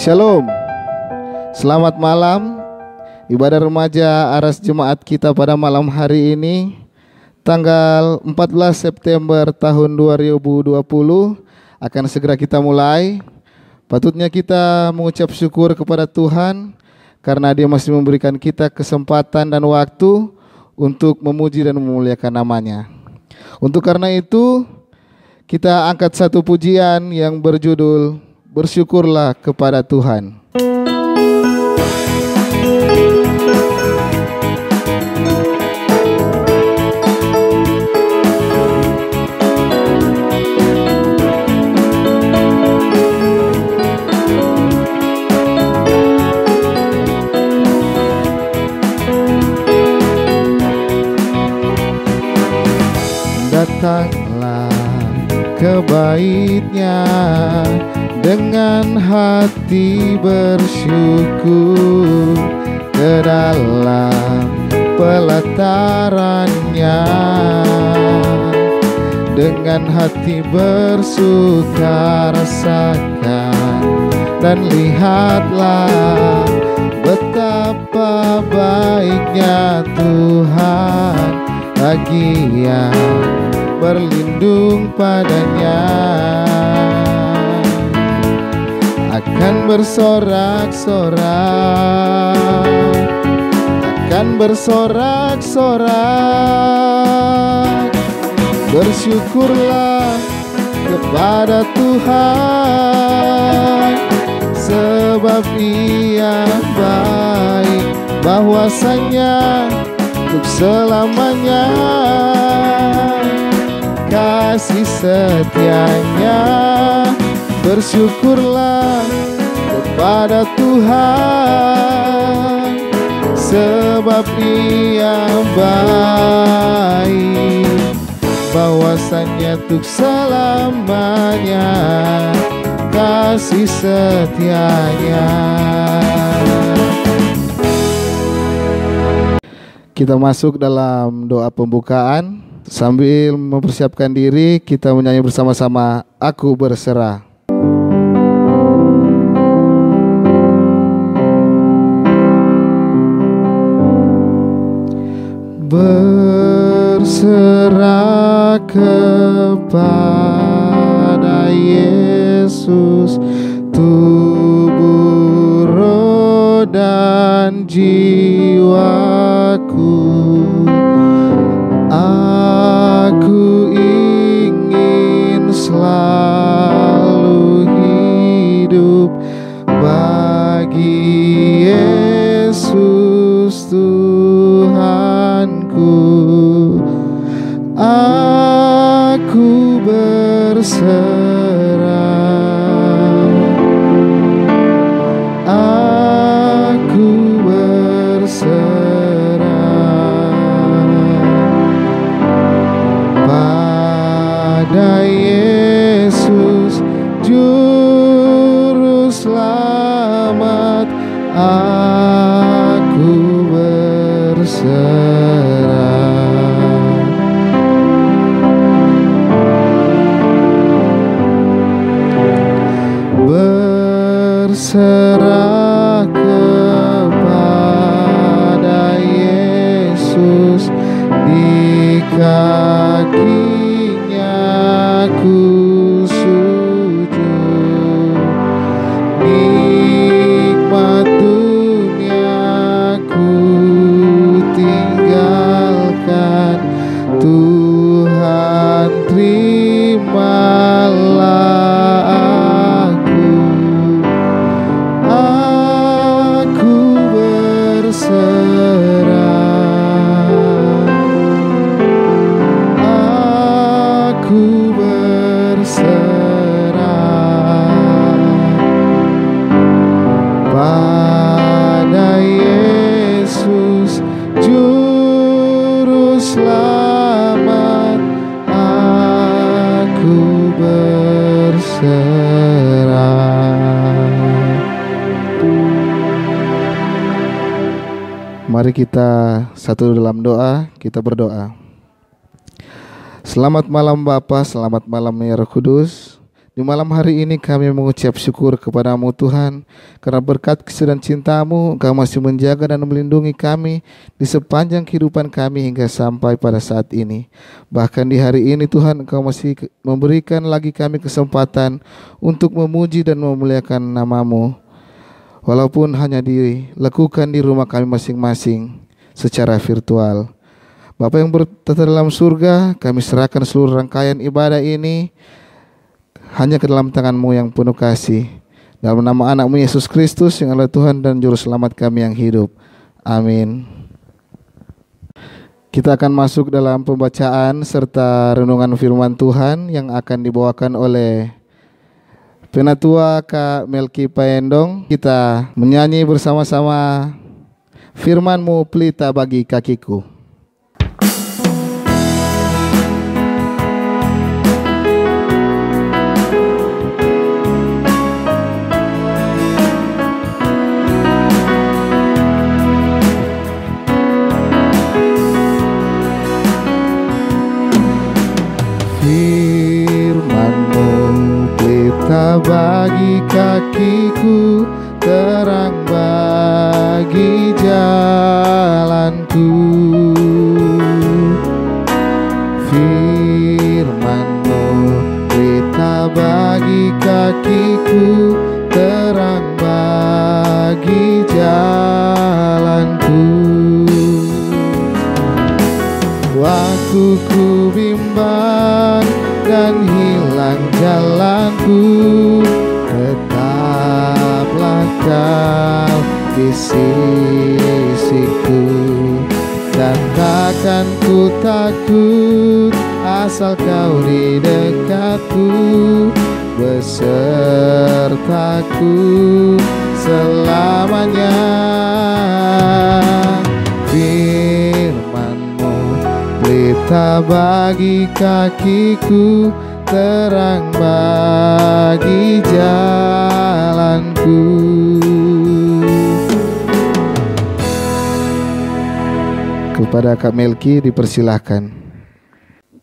Shalom. Selamat malam. Ibadah remaja Aras Jemaat kita pada malam hari ini tanggal 14 September tahun 2020 akan segera kita mulai. Patutnya kita mengucap syukur kepada Tuhan karena Dia masih memberikan kita kesempatan dan waktu untuk memuji dan memuliakan nama-Nya. Untuk karena itu kita angkat satu pujian yang berjudul Bersyukurlah kepada Tuhan. Datanglah ke bait-Nya dengan hati bersyukur, ke dalam pelataran-Nya dengan hati bersuka rasakan dan lihatlah betapa baiknya Tuhan bagi yang berlindung padanya. Akan bersorak-sorak, akan bersorak-sorak. Bersyukurlah kepada Tuhan, sebab Ia baik, bahwasanya untuk selamanya kasih setia-Nya. Bersyukurlah kepada Tuhan, sebab Ia baik, bahwasanya untuk selamanya kasih setia-Nya. Kita masuk dalam doa pembukaan. Sambil mempersiapkan diri, kita menyanyi bersama-sama Aku Berserah. Berserah kepada Yesus, tubuh, roh, dan jiwaku. Aku ingin selalu hidup bagi Yesus Tuhanku. Aku berserah, aku berserah pada Yesus Juru Selamat. Aku berserah. Berserah kepada Yesus, di kaki-Nya ku sujud, nikmat dunia ku tinggalkan. Tuhan terimalah aku berserah, aku berserah pada Yesus Juru Selamat. Aku berserah. Mari kita satu dalam doa, kita berdoa. Selamat malam Bapa, selamat malam ya Roh Kudus. Di malam hari ini kami mengucap syukur kepadamu Tuhan, karena berkat kasih dan cintamu Engkau masih menjaga dan melindungi kami di sepanjang kehidupan kami hingga sampai pada saat ini. Bahkan di hari ini Tuhan, Engkau masih memberikan lagi kami kesempatan untuk memuji dan memuliakan namamu, walaupun hanya dilakukan di rumah kami masing-masing secara virtual. Bapa yang bertata dalam surga, kami serahkan seluruh rangkaian ibadah ini hanya ke dalam tangan-Mu yang penuh kasih. Dalam nama anak-Mu Yesus Kristus yang adalah Tuhan dan Juru Selamat kami yang hidup. Amin. Kita akan masuk dalam pembacaan serta renungan firman Tuhan yang akan dibawakan oleh Penatua Kak Melki Paendong. Kita menyanyi bersama-sama Firman-Mu pelita bagi kakiku. Firman-Mu pelita bagi kakiku, terang bagi jalanku. Firman-Mu pelita bagi kakiku, terang bagi jalanku. Waktu ku bimbang dan hilang jalanku, tetaplah Kau di sisiku, dan takkan ku takut asal Kau di dekatku, besertaku selamanya. Firman-Mu pelita bagi kakiku, terang bagi jalanku. Kepada Kak Melki dipersilahkan.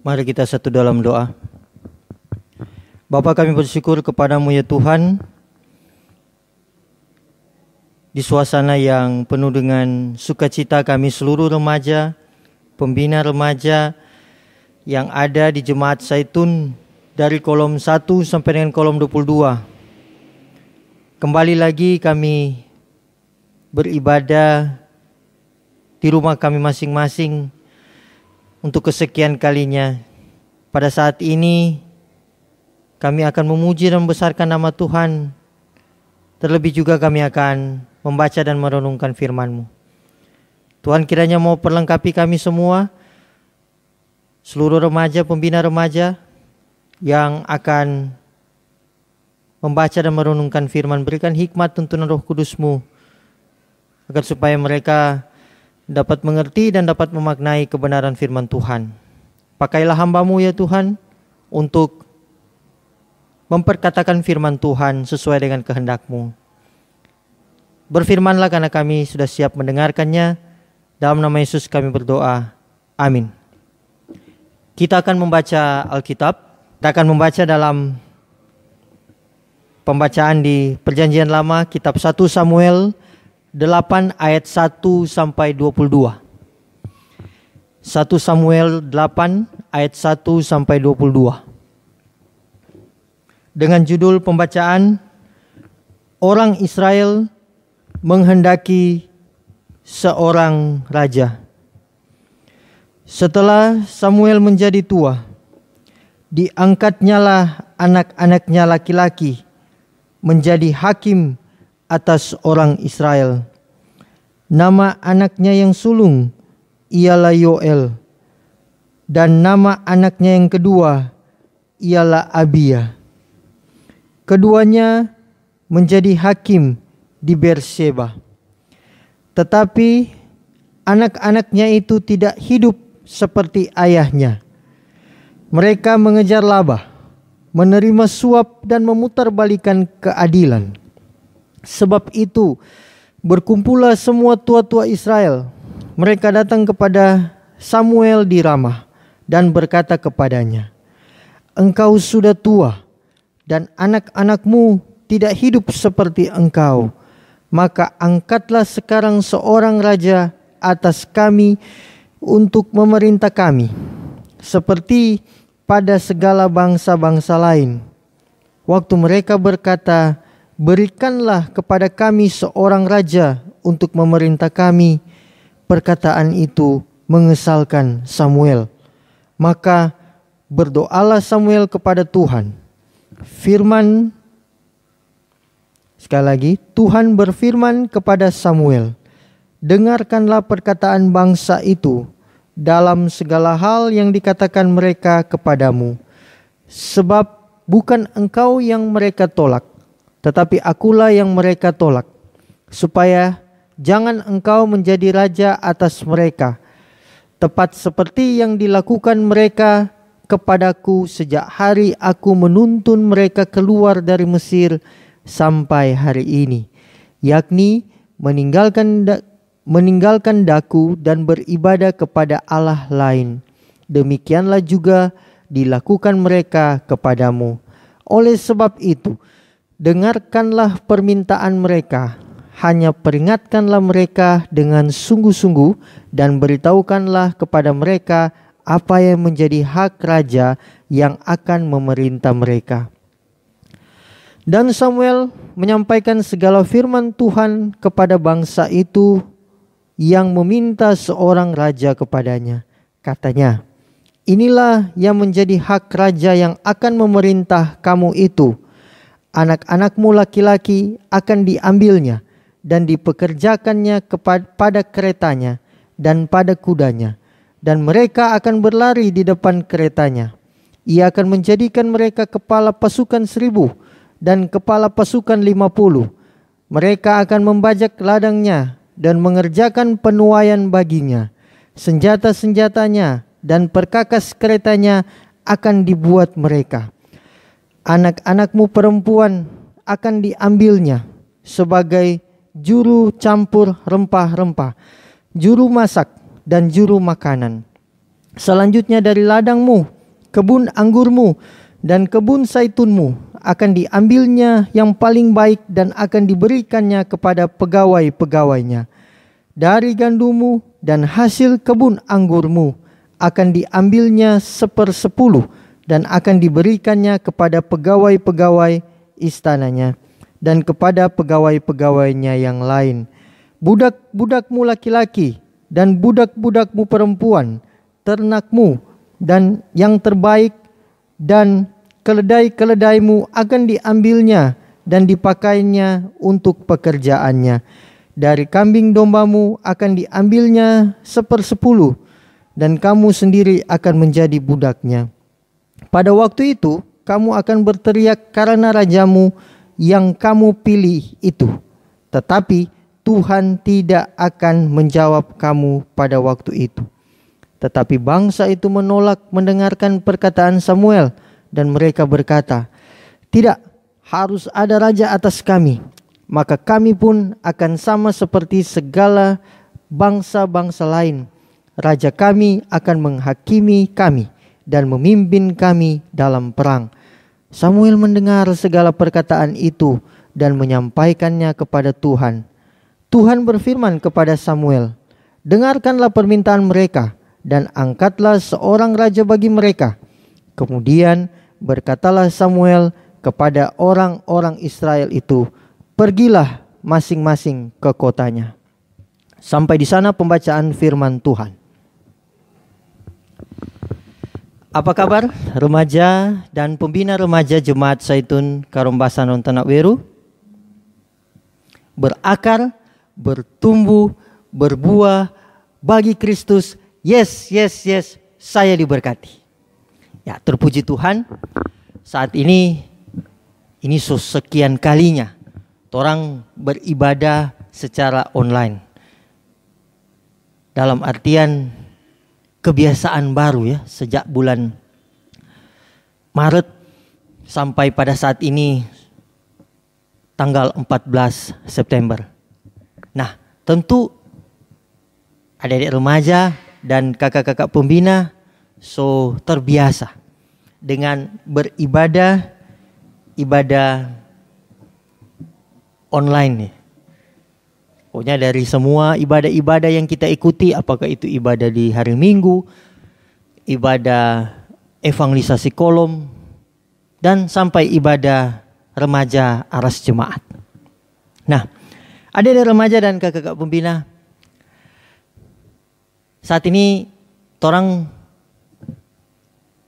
Mari kita satu dalam doa. Bapa, kami bersyukur kepadamu ya Tuhan, di suasana yang penuh dengan sukacita kami seluruh remaja, pembina remaja yang ada di Jemaat Zaitun dari kolom 1 sampai dengan kolom 22. Kembali lagi kami beribadah di rumah kami masing-masing untuk kesekian kalinya. Pada saat ini kami akan memuji dan membesarkan nama Tuhan. Terlebih juga kami akan membaca dan merenungkan firman-Mu. Tuhan, kiranya mau perlengkapi kami semua, seluruh remaja, pembina remaja yang akan membaca dan merenungkan firman. Berikan hikmat tuntunan Roh Kudus-Mu, agar supaya mereka dapat mengerti dan dapat memaknai kebenaran firman Tuhan. Pakailah hamba-Mu ya Tuhan, untuk memperkatakan firman Tuhan sesuai dengan kehendak-Mu. Berfirmanlah karena kami sudah siap mendengarkannya. Dalam nama Yesus kami berdoa. Amin. Kita akan membaca Alkitab. Kita akan membaca dalam pembacaan di Perjanjian Lama, kitab 1 Samuel 8 ayat 1 sampai 22. 1 Samuel 8 ayat 1 sampai 22. Dengan judul pembacaan, Orang Israel menghendaki seorang raja. Setelah Samuel menjadi tua, diangkatnyalah anak-anaknya laki-laki menjadi hakim atas orang Israel. Nama anaknya yang sulung ialah Yoel, dan nama anaknya yang kedua ialah Abia. Keduanya menjadi hakim di Beersheba. Tetapi anak-anaknya itu tidak hidup seperti ayahnya. Mereka mengejar laba, menerima suap dan memutarbalikkan keadilan. Sebab itu berkumpullah semua tua-tua Israel. Mereka datang kepada Samuel di Ramah dan berkata kepadanya, "Engkau sudah tua dan anak-anakmu tidak hidup seperti engkau. Maka angkatlah sekarang seorang raja atas kami untuk memerintah kami, seperti pada segala bangsa-bangsa lain. Waktu mereka berkata, berikanlah kepada kami seorang raja untuk memerintah kami, perkataan itu mengesalkan Samuel. Maka berdoalah Samuel kepada Tuhan. Sekali lagi, Tuhan berfirman kepada Samuel, dengarkanlah perkataan bangsa itu dalam segala hal yang dikatakan mereka kepadamu. Sebab bukan engkau yang mereka tolak, tetapi akulah yang mereka tolak, supaya jangan engkau menjadi raja atas mereka, tepat seperti yang dilakukan mereka kepadaku sejak hari aku menuntun mereka keluar dari Mesir sampai hari ini, yakni meninggalkan daku dan beribadah kepada Allah lain. Demikianlah juga dilakukan mereka kepadamu. Oleh sebab itu, dengarkanlah permintaan mereka, hanya peringatkanlah mereka dengan sungguh-sungguh dan beritahukanlah kepada mereka apa yang menjadi hak raja yang akan memerintah mereka. Dan Samuel menyampaikan segala firman Tuhan kepada bangsa itu yang meminta seorang raja kepadanya. Katanya, inilah yang menjadi hak raja yang akan memerintah kamu itu. Anak-anakmu laki-laki akan diambilnya dan dipekerjakannya pada keretanya dan pada kudanya, dan mereka akan berlari di depan keretanya. Ia akan menjadikan mereka kepala pasukan 1,000 dan kepala pasukan 50. Mereka akan membajak ladangnya dan mengerjakan penuaian baginya. Senjata-senjatanya dan perkakas keretanya akan dibuat mereka. Anak-anakmu perempuan akan diambilnya sebagai juru campur rempah-rempah, juru masak dan juru makanan. Selanjutnya dari ladangmu, kebun anggurmu dan kebun saitunmu akan diambilnya yang paling baik dan akan diberikannya kepada pegawai-pegawainya. Dari gandummu dan hasil kebun anggurmu akan diambilnya 1/10 dan akan diberikannya kepada pegawai-pegawai istananya dan kepada pegawai-pegawainya yang lain. Budak-budakmu laki-laki dan budak-budakmu perempuan, ternakmu dan yang terbaik dan keledai-keledaimu akan diambilnya dan dipakainya untuk pekerjaannya. Dari kambing dombamu akan diambilnya 1/10 dan kamu sendiri akan menjadi budaknya. Pada waktu itu kamu akan berteriak karena rajamu yang kamu pilih itu. Tetapi Tuhan tidak akan menjawab kamu pada waktu itu. Tetapi bangsa itu menolak mendengarkan perkataan Samuel. Dan mereka berkata, tidak, harus ada raja atas kami. Maka kami pun akan sama seperti segala bangsa-bangsa lain. Raja kami akan menghakimi kami dan memimpin kami dalam perang. Samuel mendengar segala perkataan itu dan menyampaikannya kepada Tuhan. Tuhan berfirman kepada Samuel, dengarkanlah permintaan mereka dan angkatlah seorang raja bagi mereka. Kemudian berkatalah Samuel kepada orang-orang Israel itu, pergilah masing-masing ke kotanya. Sampai di sana pembacaan firman Tuhan. Apa kabar remaja dan pembina remaja Jemaat Zaitun Karombasanon Tanak Weru? Berakar, bertumbuh, berbuah bagi Kristus. Yes, saya diberkati. Ya, terpuji Tuhan, saat ini sekian kalinya orang beribadah secara online. Dalam artian kebiasaan baru ya, sejak bulan Maret sampai pada saat ini tanggal 14 September. Nah, tentu adik-adik remaja dan kakak-kakak pembina terbiasa dengan beribadah ibadah online nih. Pokoknya dari semua ibadah-ibadah yang kita ikuti, apakah itu ibadah di hari Minggu, ibadah evangelisasi kolom, dan sampai ibadah remaja aras jemaat. Nah, adik-adik remaja dan kakak-kakak pembina, saat ini torang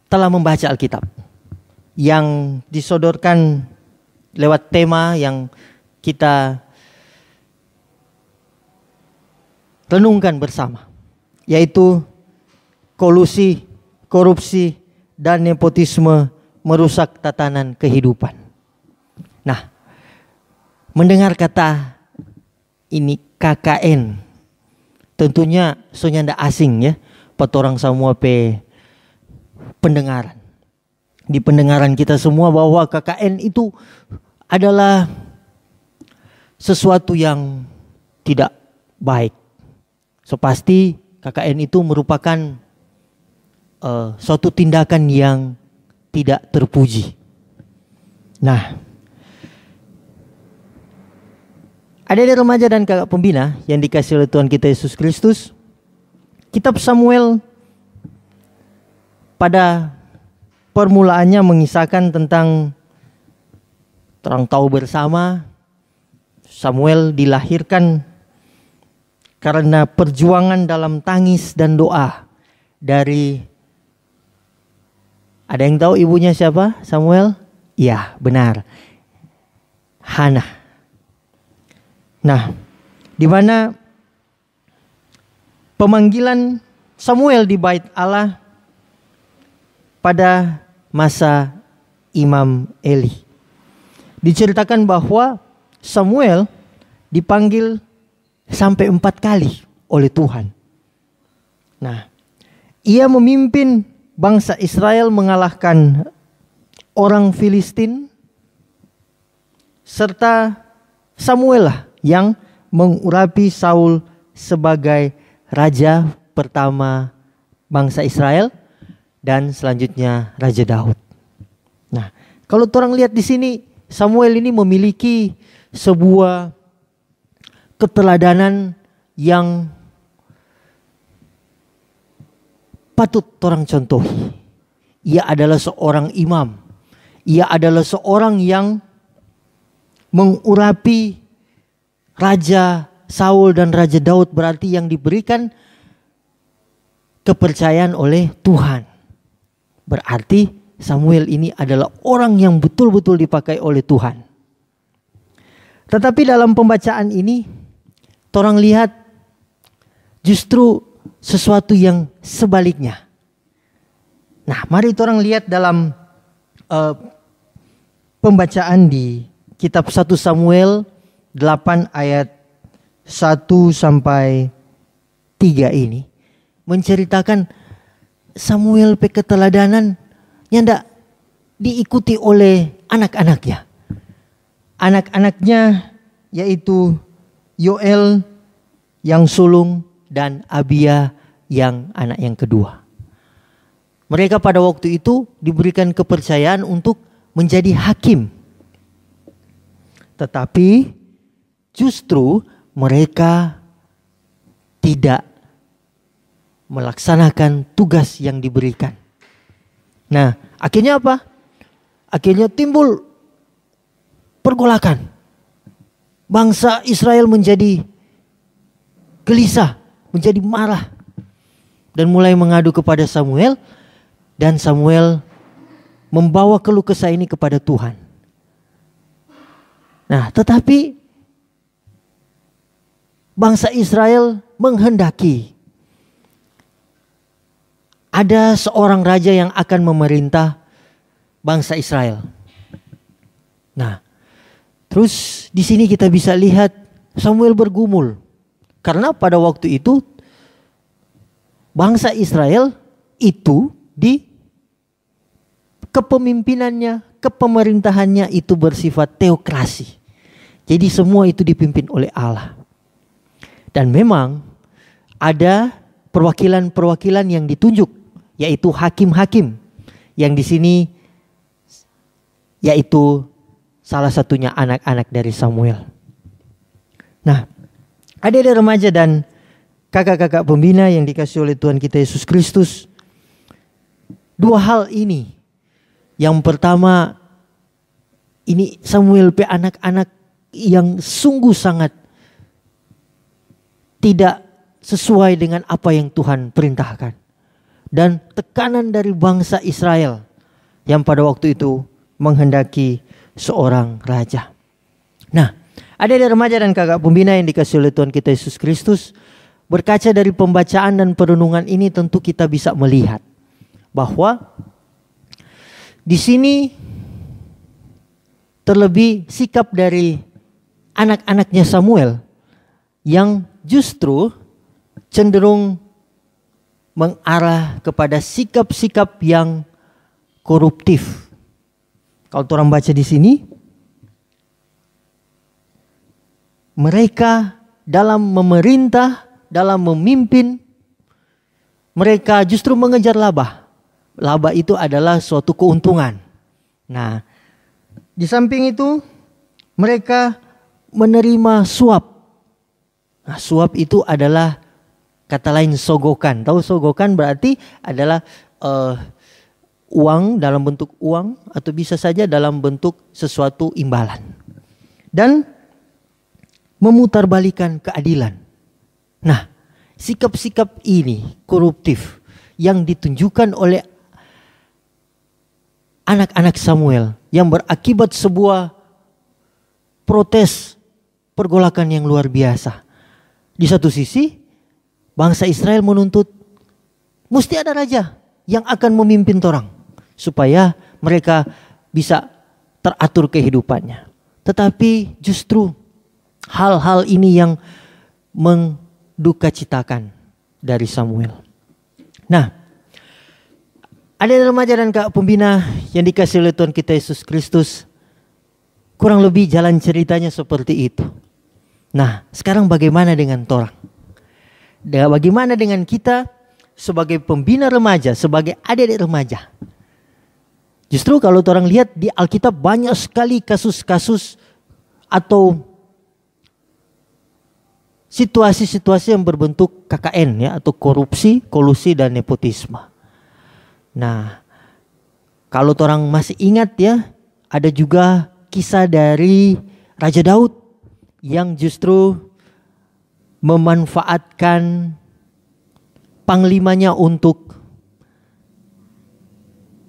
telah membaca Alkitab yang disodorkan lewat tema yang kita renungkan bersama, yaitu kolusi, korupsi, dan nepotisme merusak tatanan kehidupan. Nah, mendengar kata ini KKN, tentunya soalnya ndak asing ya, petorang semua pendengaran. Di pendengaran kita semua bahwa KKN itu adalah sesuatu yang tidak baik. So pasti KKN itu merupakan suatu tindakan yang tidak terpuji. Nah, adik-adik remaja dan kakak pembina yang dikasihi oleh Tuhan kita Yesus Kristus, kitab Samuel pada permulaannya mengisahkan tentang, orang tahu bersama, Samuel dilahirkan karena perjuangan dalam tangis dan doa dari, ada yang tahu ibunya siapa? Samuel? Iya, benar, Hana. Nah, di mana pemanggilan Samuel di Bait Allah pada masa Imam Eli. Diceritakan bahwa Samuel dipanggil sampai 4 kali oleh Tuhan. Nah, ia memimpin bangsa Israel mengalahkan orang Filistin, serta Samuel lah yang mengurapi Saul sebagai raja pertama bangsa Israel, dan selanjutnya Raja Daud. Nah, kalau orang lihat di sini, Samuel ini memiliki sebuah keteladanan yang patut orang contohi. Ia adalah seorang imam. Ia adalah seorang yang mengurapi Raja Saul dan Raja Daud, berarti yang diberikan kepercayaan oleh Tuhan. Berarti Samuel ini adalah orang yang betul-betul dipakai oleh Tuhan. Tetapi dalam pembacaan ini, orang lihat justru sesuatu yang sebaliknya. Nah, mari orang lihat dalam pembacaan di kitab 1 Samuel 8 ayat 1 sampai 3 ini menceritakan Samuel keteladanan yang tidak diikuti oleh anak-anaknya. Anak-anaknya yaitu Yoel yang sulung dan Abia yang anak yang kedua. Mereka pada waktu itu diberikan kepercayaan untuk menjadi hakim. Tetapi justru mereka tidak melaksanakan tugas yang diberikan. Nah, akhirnya apa? Akhirnya timbul pergolakan. Bangsa Israel menjadi gelisah, menjadi marah, dan mulai mengadu kepada Samuel, dan Samuel membawa keluh kesah ini kepada Tuhan. Nah, tetapi bangsa Israel menghendaki ada seorang raja yang akan memerintah bangsa Israel. Nah, terus di sini kita bisa lihat Samuel bergumul. Karena pada waktu itu bangsa Israel itu di kepemimpinannya, kepemerintahannya itu bersifat teokrasi. Jadi semua itu dipimpin oleh Allah. Dan memang ada perwakilan-perwakilan yang ditunjuk, yaitu hakim-hakim, yang di sini yaitu salah satunya anak-anak dari Samuel. Nah, adik-adik remaja dan kakak-kakak pembina yang dikasih oleh Tuhan kita Yesus Kristus, dua hal ini. Yang pertama, ini Samuel anak-anak yang sungguh sangat tidak sesuai dengan apa yang Tuhan perintahkan. Dan tekanan dari bangsa Israel yang pada waktu itu menghendaki seorang raja. Nah, adik-adik remaja dan kakak pembina yang dikasihi oleh Tuhan kita Yesus Kristus, berkaca dari pembacaan dan perenungan ini tentu kita bisa melihat bahwa di sini terlebih sikap dari anak-anaknya Samuel yang justru cenderung mengarah kepada sikap-sikap yang koruptif. Kalau orang baca di sini, mereka dalam memerintah, dalam memimpin, mereka justru mengejar laba. Laba itu adalah suatu keuntungan. Nah, di samping itu mereka menerima suap. Nah, suap itu adalah kata lain sogokan. Tahu sogokan berarti adalah uang dalam bentuk uang atau bisa saja dalam bentuk sesuatu imbalan. Dan memutarbalikan keadilan. Nah, sikap-sikap ini koruptif yang ditunjukkan oleh anak-anak Samuel yang berakibat sebuah protes pergolakan yang luar biasa. Di satu sisi, bangsa Israel menuntut mesti ada raja yang akan memimpin orang supaya mereka bisa teratur kehidupannya. Tetapi justru hal-hal ini yang mendukacitakan dari Samuel. Nah, ada remaja dan kak pembina yang dikasihi oleh Tuhan kita Yesus Kristus, kurang lebih jalan ceritanya seperti itu. Nah, sekarang bagaimana dengan torang? Bagaimana dengan kita sebagai pembina remaja, sebagai adik-adik remaja? Justru kalau orang lihat di Alkitab banyak sekali kasus-kasus atau situasi-situasi yang berbentuk KKN ya, atau korupsi, kolusi dan nepotisme. Nah, kalau orang masih ingat ya, ada juga kisah dari Raja Daud yang justru memanfaatkan panglimanya untuk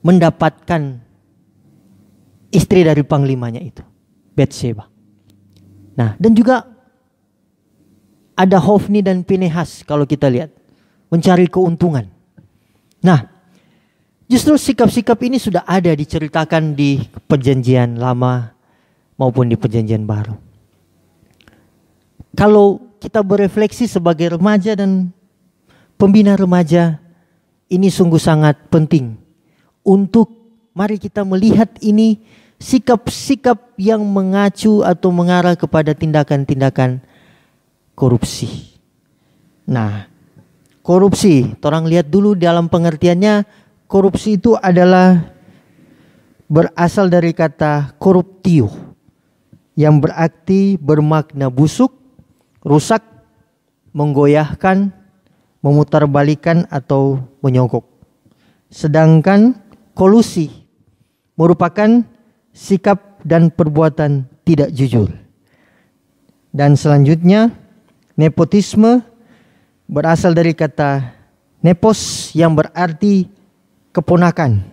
mendapatkan istri dari panglimanya itu, Bathsheba. Nah, dan juga ada Hofni dan Pinehas kalau kita lihat mencari keuntungan. Nah, justru sikap-sikap ini sudah ada diceritakan di Perjanjian Lama maupun di Perjanjian Baru. Kalau kita berefleksi sebagai remaja dan pembina remaja, ini sungguh sangat penting untuk mari kita melihat ini sikap-sikap yang mengacu atau mengarah kepada tindakan-tindakan korupsi. Nah, korupsi, orang lihat dulu dalam pengertiannya, korupsi itu adalah berasal dari kata corruptio yang berarti bermakna busuk, rusak, menggoyahkan, memutarbalikan atau menyogok. Sedangkan kolusi merupakan sikap dan perbuatan tidak jujur. Dan selanjutnya nepotisme berasal dari kata nepos yang berarti keponakan.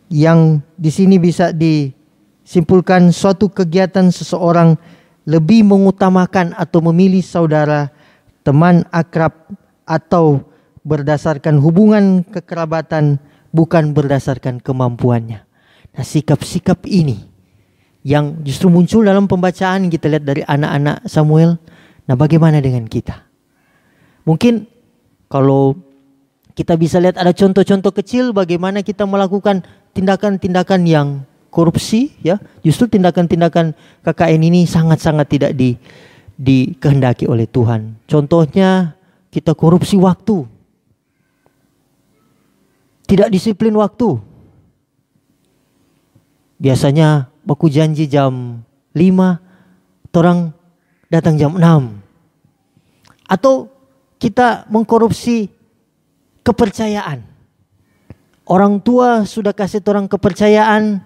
Yang di sini bisa disimpulkan suatu kegiatan seseorang lebih mengutamakan atau memilih saudara, teman akrab atau berdasarkan hubungan kekerabatan bukan berdasarkan kemampuannya. Nah, sikap-sikap ini yang justru muncul dalam pembacaan kita lihat dari anak-anak Samuel. Nah, bagaimana dengan kita? Mungkin kalau kita bisa lihat ada contoh-contoh kecil bagaimana kita melakukan tindakan-tindakan yang korupsi ya. Justru tindakan-tindakan KKN ini sangat-sangat tidak dikehendaki oleh Tuhan. Contohnya kita korupsi waktu. Tidak disiplin waktu. Biasanya baku janji jam 5, torang datang jam 6. Atau kita mengkorupsi kepercayaan. Orang tua sudah kasih torang kepercayaan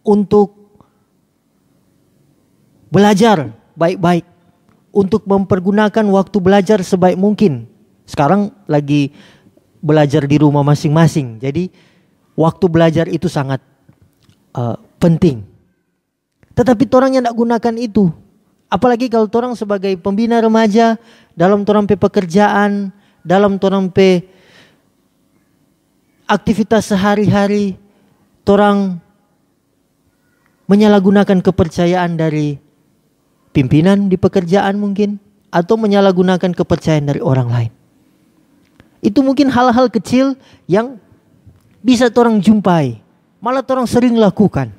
untuk belajar baik-baik, untuk mempergunakan waktu belajar sebaik mungkin. Sekarang lagi belajar di rumah masing-masing, jadi waktu belajar itu sangat penting. Tetapi torang yang tidak gunakan itu, apalagi kalau torang sebagai pembina remaja, dalam torang pe pekerjaan, dalam torang pe aktivitas sehari-hari, torang menyalahgunakan kepercayaan dari pimpinan di pekerjaan mungkin, atau menyalahgunakan kepercayaan dari orang lain. Itu mungkin hal-hal kecil yang bisa torang jumpai, malah torang sering lakukan.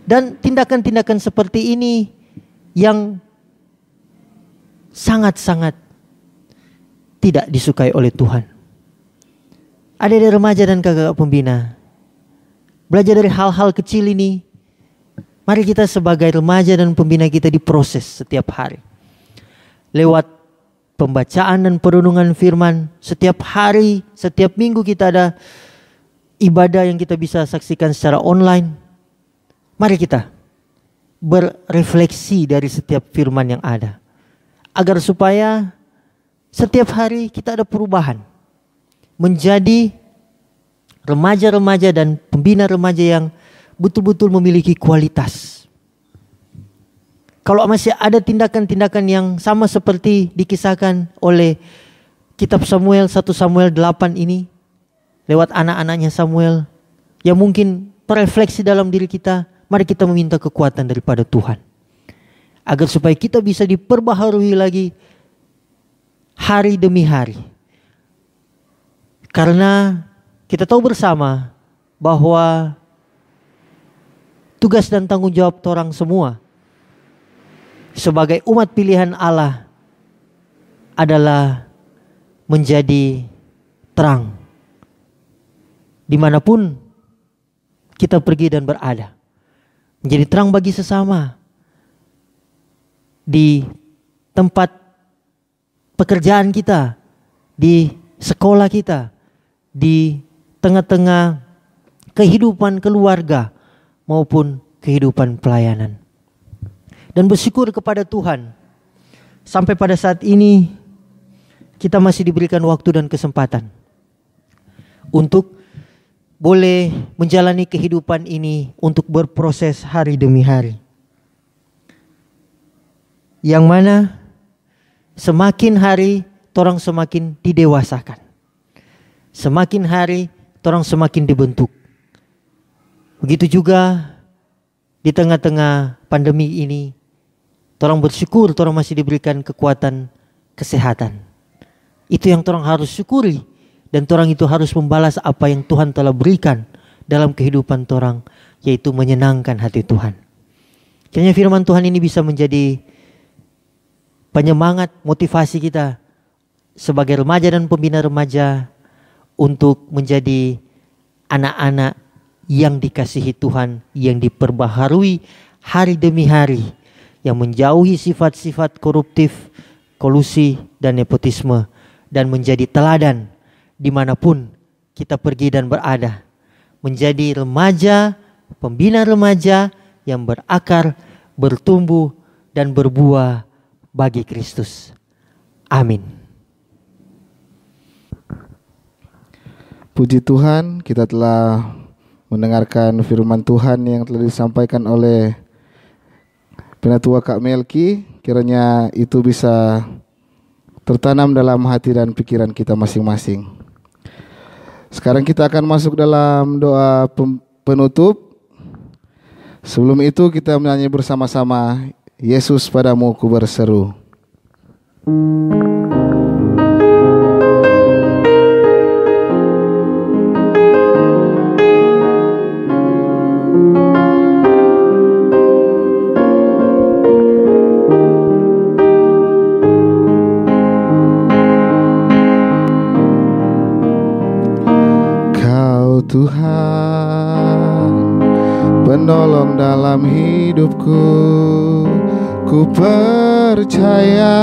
Dan tindakan-tindakan seperti ini yang sangat-sangat tidak disukai oleh Tuhan. Adik-adik remaja dan kakak pembina, belajar dari hal-hal kecil ini. Mari kita sebagai remaja dan pembina kita diproses setiap hari. Lewat pembacaan dan perenungan firman, setiap hari, setiap minggu kita ada ibadah yang kita bisa saksikan secara online. Mari kita berefleksi dari setiap firman yang ada, agar supaya setiap hari kita ada perubahan, menjadi remaja-remaja dan pembina remaja yang betul-betul memiliki kualitas. Kalau masih ada tindakan-tindakan yang sama seperti dikisahkan oleh kitab Samuel, 1 Samuel 8 ini, lewat anak-anaknya Samuel, yang mungkin terefleksi dalam diri kita, mari kita meminta kekuatan daripada Tuhan, agar supaya kita bisa diperbaharui lagi hari demi hari. Karena kita tahu bersama bahwa tugas dan tanggung jawab orang semua sebagai umat pilihan Allah adalah menjadi terang dimanapun kita pergi dan berada. Menjadi terang bagi sesama, di tempat pekerjaan kita, di sekolah kita, di tengah-tengah kehidupan keluarga maupun kehidupan pelayanan. Dan bersyukur kepada Tuhan, sampai pada saat ini kita masih diberikan waktu dan kesempatan untuk boleh menjalani kehidupan ini, untuk berproses hari demi hari. Yang mana semakin hari torang semakin didewasakan, semakin hari torang semakin dibentuk. Begitu juga di tengah-tengah pandemi ini, torang bersyukur torang masih diberikan kekuatan kesehatan. Itu yang torang harus syukuri, dan torang itu harus membalas apa yang Tuhan telah berikan dalam kehidupan torang, yaitu menyenangkan hati Tuhan. Kiranya firman Tuhan ini bisa menjadi penyemangat, motivasi kita sebagai remaja dan pembina remaja untuk menjadi anak-anak yang dikasihi Tuhan, yang diperbaharui hari demi hari, yang menjauhi sifat-sifat koruptif, kolusi, dan nepotisme, dan menjadi teladan dimanapun kita pergi dan berada. Menjadi remaja, pembina remaja yang berakar, bertumbuh, dan berbuah bagi Kristus. Amin. Puji Tuhan, kita telah mendengarkan firman Tuhan yang telah disampaikan oleh Penatua Kak Melki. Kiranya itu bisa tertanam dalam hati dan pikiran kita masing-masing. Sekarang kita akan masuk dalam doa penutup. Sebelum itu kita menyanyi bersama-sama, Yesus padamu ku berseru. Tuhan, penolong dalam hidupku. Ku percaya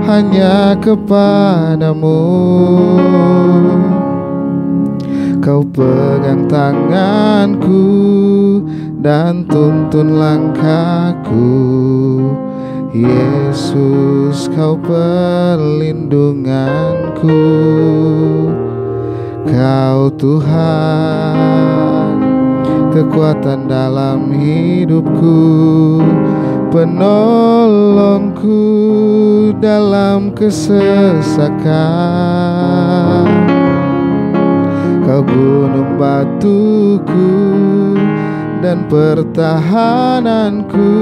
hanya kepadamu. Kau pegang tanganku dan tuntun langkahku. Yesus, kau perlindunganku. Kau Tuhan, kekuatan dalam hidupku, penolongku dalam kesesakan. Kau gunung batuku dan pertahananku.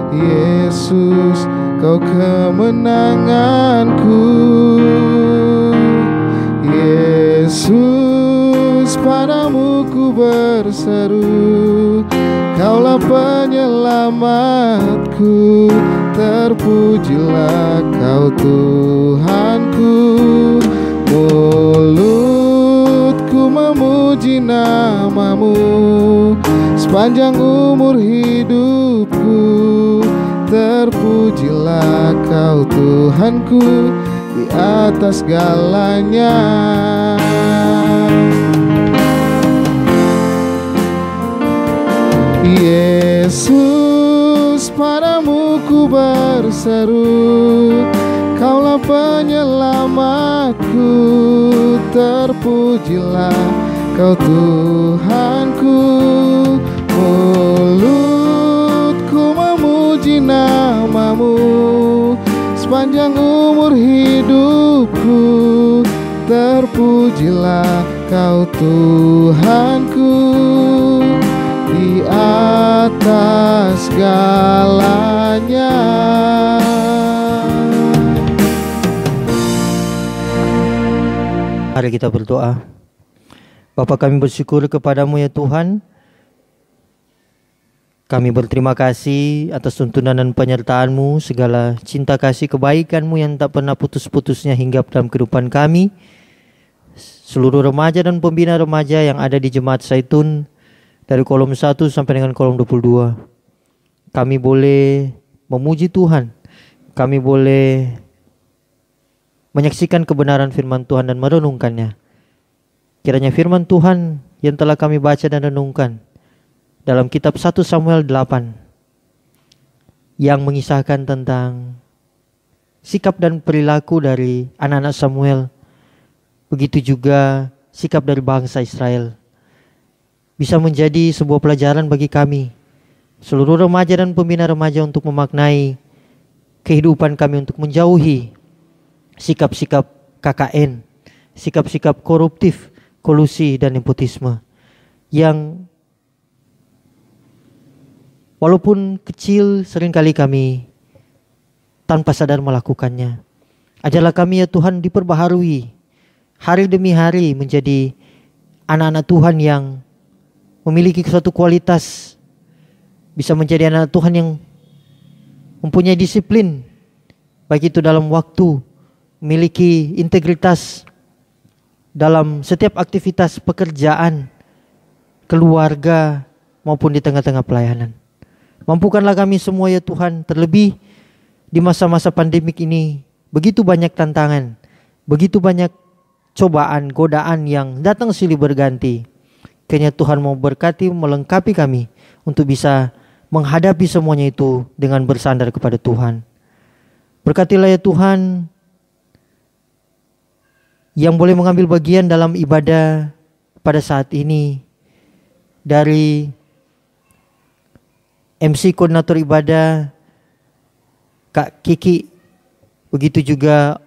Yesus, kau kemenanganku. Yesus, padamu ku berseru, Kaulah penyelamatku. Terpujilah Kau Tuhanku. Mulutku memuji namamu sepanjang umur hidupku. Terpujilah Kau Tuhanku di atas segalanya. Yesus, padamu ku berseru, Kaulah penyelamatku. Terpujilah Kau Tuhanku. Mulutku memuji namamu sepanjang umur hidupku. Terpujilah Kau Tuhanku di atas segalanya. Mari kita berdoa. Bapa, kami bersyukur kepadamu ya Tuhan. Kami berterima kasih atas tuntunan dan penyertaan-Mu, segala cinta kasih kebaikan-Mu yang tak pernah putus-putusnya hinggap dalam kehidupan kami. Seluruh remaja dan pembina remaja yang ada di Jemaat Zaitun dari kolom 1 sampai dengan kolom 22. Kami boleh memuji Tuhan. Kami boleh menyaksikan kebenaran firman Tuhan dan merenungkannya. Kiranya firman Tuhan yang telah kami baca dan renungkan dalam kitab 1 Samuel 8 yang mengisahkan tentang sikap dan perilaku dari anak-anak Samuel, begitu juga sikap dari bangsa Israel, bisa menjadi sebuah pelajaran bagi kami, seluruh remaja dan pembina remaja, untuk memaknai kehidupan kami untuk menjauhi sikap-sikap KKN, sikap-sikap koruptif, kolusi dan nepotisme yang walaupun kecil seringkali kami tanpa sadar melakukannya. Ajarlah kami ya Tuhan diperbaharui hari demi hari menjadi anak-anak Tuhan yang memiliki suatu kualitas, bisa menjadi anak Tuhan yang mempunyai disiplin, baik itu dalam waktu, memiliki integritas dalam setiap aktivitas pekerjaan, keluarga, maupun di tengah-tengah pelayanan. Mampukanlah kami semua ya Tuhan, terlebih di masa-masa pandemik ini, begitu banyak tantangan, begitu banyak cobaan, godaan yang datang silih berganti. Kiranya Tuhan mau berkati, melengkapi kami untuk bisa menghadapi semuanya itu dengan bersandar kepada Tuhan. Berkatilah ya Tuhan yang boleh mengambil bagian dalam ibadah pada saat ini, dari MC koordinator ibadah Kak Kiki, begitu juga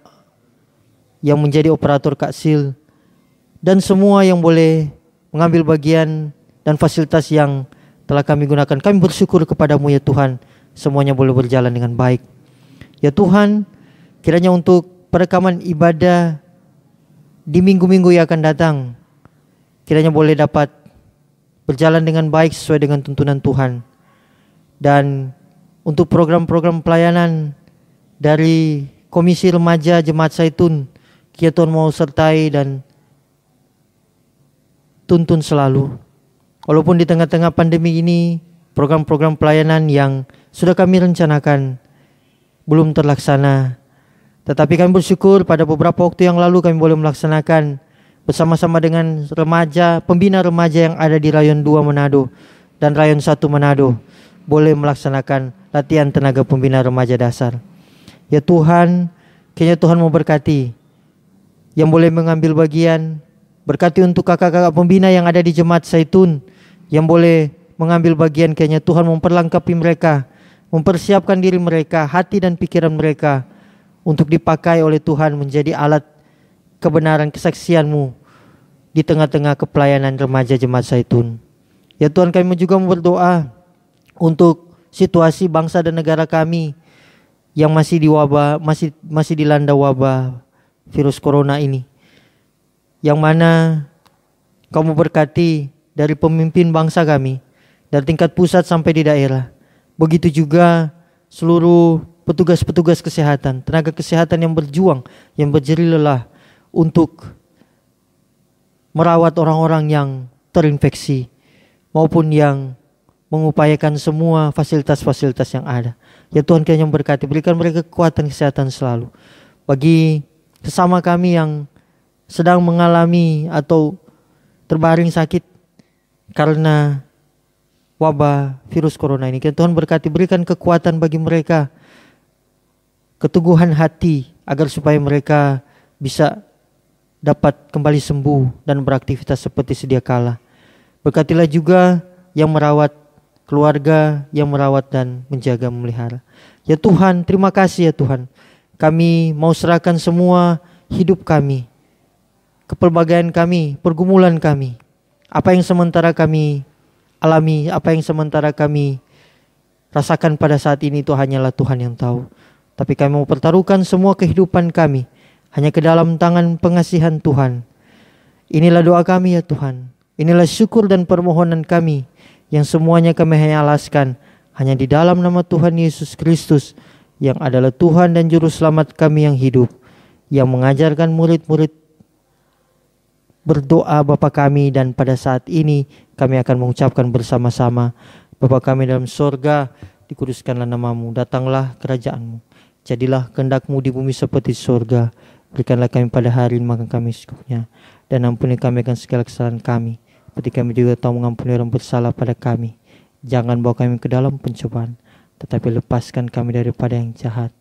yang menjadi operator Kak Sil, dan semua yang boleh mengambil bagian dan fasilitas yang telah kami gunakan. Kami bersyukur kepadamu ya Tuhan, semuanya boleh berjalan dengan baik. Ya Tuhan, kiranya untuk perekaman ibadah di minggu-minggu yang akan datang, kiranya boleh dapat berjalan dengan baik sesuai dengan tuntunan Tuhan. Dan untuk program-program pelayanan dari Komisi Remaja Jemaat Zaitun, kiranya Tuhan mau sertai dan tuntun selalu. Walaupun di tengah-tengah pandemi ini, program-program pelayanan yang sudah kami rencanakan belum terlaksana. Tetapi kami bersyukur pada beberapa waktu yang lalu kami boleh melaksanakan bersama-sama dengan pembina remaja yang ada di Rayon 2 Manado dan Rayon 1 Manado, boleh melaksanakan latihan tenaga pembina remaja dasar. Ya Tuhan, kiranya Tuhan memberkati yang boleh mengambil bagian. Berkati untuk kakak-kakak pembina yang ada di Jemaat Zaitun yang boleh mengambil bagian. Kiranya Tuhan memperlengkapi mereka, mempersiapkan diri mereka, hati dan pikiran mereka untuk dipakai oleh Tuhan menjadi alat kebenaran kesaksian-Mu di tengah-tengah kepelayanan remaja Jemaat Zaitun. Ya Tuhan, kami juga berdoa untuk situasi bangsa dan negara kami yang masih dilanda wabah virus corona ini, yang mana Kau memberkati dari pemimpin bangsa kami dari tingkat pusat sampai di daerah. Begitu juga seluruh petugas-petugas kesehatan, tenaga kesehatan yang berjuang, yang berjerih lelah untuk merawat orang-orang yang terinfeksi maupun yang mengupayakan semua fasilitas-fasilitas yang ada. Ya Tuhan, kiranya berkati, berikan mereka kekuatan kesehatan selalu. Bagi sesama kami yang sedang mengalami atau terbaring sakit karena wabah virus corona ini, kiranya Tuhan berkati, berikan kekuatan bagi mereka, keteguhan hati agar supaya mereka bisa dapat kembali sembuh dan beraktivitas seperti sedia kala. Berkatilah juga yang merawat keluarga, yang merawat dan menjaga memelihara. Ya Tuhan, terima kasih ya Tuhan. Kami mau serahkan semua hidup kami, kepelbagaian kami, pergumulan kami, apa yang sementara kami alami, apa yang sementara kami rasakan pada saat ini, itu hanyalah Tuhan yang tahu. Tapi kami mau pertaruhkan semua kehidupan kami hanya ke dalam tangan pengasihan Tuhan. Inilah doa kami ya Tuhan. Inilah syukur dan permohonan kami yang semuanya kami hanya alaskan hanya di dalam nama Tuhan Yesus Kristus, yang adalah Tuhan dan Juru Selamat kami yang hidup, yang mengajarkan murid-murid berdoa Bapa kami. Dan pada saat ini kami akan mengucapkan bersama-sama, Bapa kami dalam sorga, dikuduskanlah namamu, datanglah kerajaan-Mu, jadilah kehendak-Mu di bumi seperti sorga. Berikanlah kami pada hari ini makan kami secukupnya, dan ampuni kami akan segala kesalahan kami, seperti kami juga tahu mengampuni orang bersalah pada kami. Jangan bawa kami ke dalam pencobaan, tetapi lepaskan kami daripada yang jahat.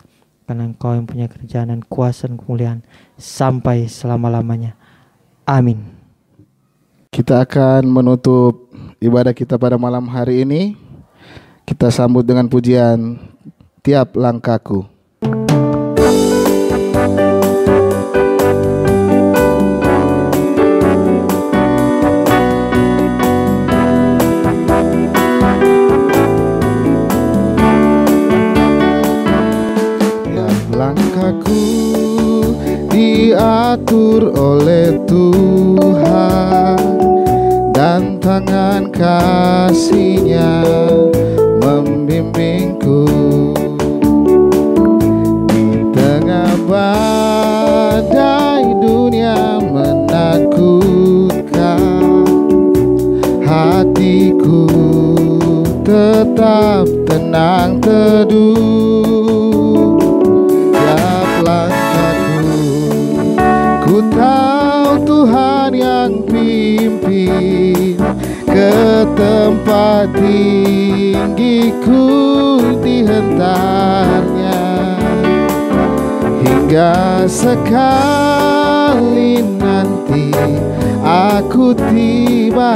Karena Engkau yang punya kerajaan dan kuasa dan kemuliaan sampai selama-lamanya. Amin. Kita akan menutup ibadah kita pada malam hari ini. Kita sambut dengan pujian Tiap Langkahku. Langkahku diatur oleh Tuhan, dan tangan kasih-Nya membimbingku. Di tengah badai dunia menakutkan, hatiku tetap tenang teduh. Ku tahu Tuhan yang pimpin ke tempat tinggi-Ku dihentarnya, hingga sekali nanti aku tiba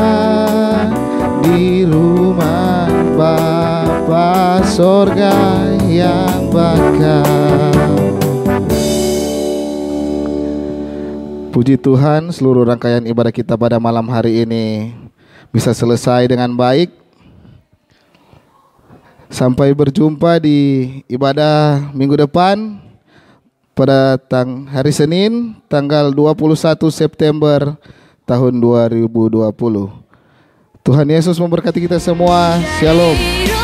di rumah Bapa sorga yang bakal. Puji Tuhan, seluruh rangkaian ibadah kita pada malam hari ini bisa selesai dengan baik. Sampai berjumpa di ibadah minggu depan pada hari Senin tanggal 21 September tahun 2020. Tuhan Yesus memberkati kita semua. Shalom.